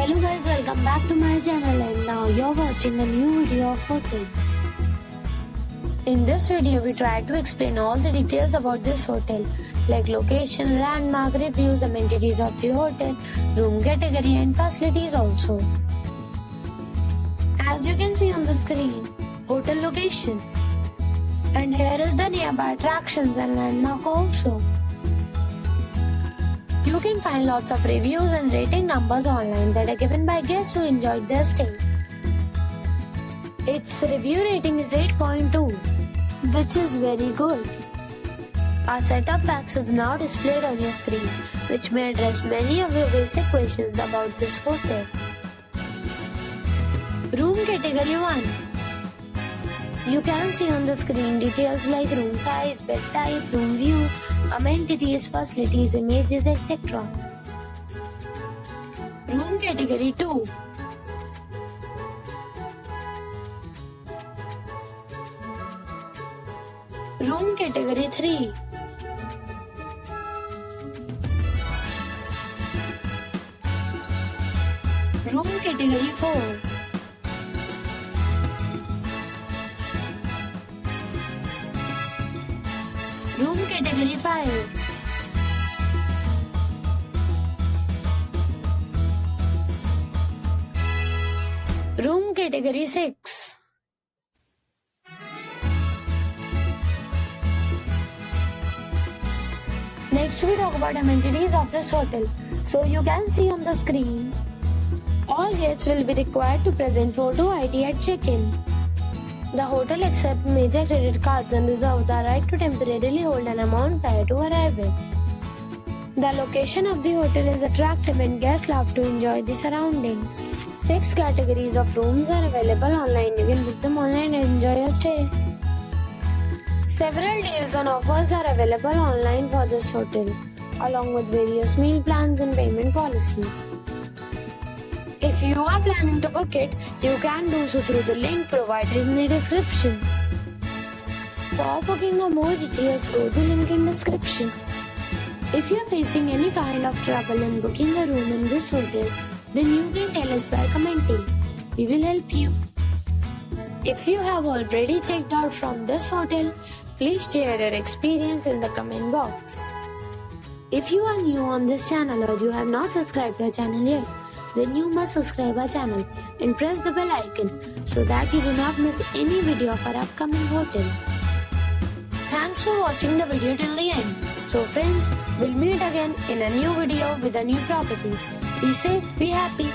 Hello guys, welcome back to my channel and now you're watching a new video of hotel. In this video, we try to explain all the details about this hotel like location, landmark, reviews, amenities of the hotel, room category and facilities also. As you can see on the screen, hotel location. And here is the nearby attractions and landmark also. You can find lots of reviews and rating numbers online that are given by guests who enjoyed their stay. Its review rating is 8.2, which is very good. Our set of facts is now displayed on your screen, which may address many of your basic questions about this hotel. Room category 1. You can see on the screen details like room size, bed type, room view, amenities, facilities, images, etc. Room category 2. Room category 3. Room category 4. Room category 5. Room category 6. Next we talk about amenities of this hotel. So you can see on the screen, all guests will be required to present photo ID at check-in. The hotel accepts major credit cards and reserves the right to temporarily hold an amount prior to arrival. The location of the hotel is attractive and guests love to enjoy the surroundings. 6 categories of rooms are available online. You can book them online and enjoy your stay. Several deals and offers are available online for this hotel, along with various meal plans and payment policies. If you are planning to book it, you can do so through the link provided in the description. For booking or more details, go to link in description. If you are facing any kind of trouble in booking a room in this hotel, then you can tell us by commenting. We will help you. If you have already checked out from this hotel, please share your experience in the comment box. If you are new on this channel or you have not subscribed our channel yet, then you must subscribe our channel and press the bell icon so that you do not miss any video of our upcoming hotel. Thanks for watching the video till the end. So friends, we'll meet again in a new video with a new property. Be safe, be happy.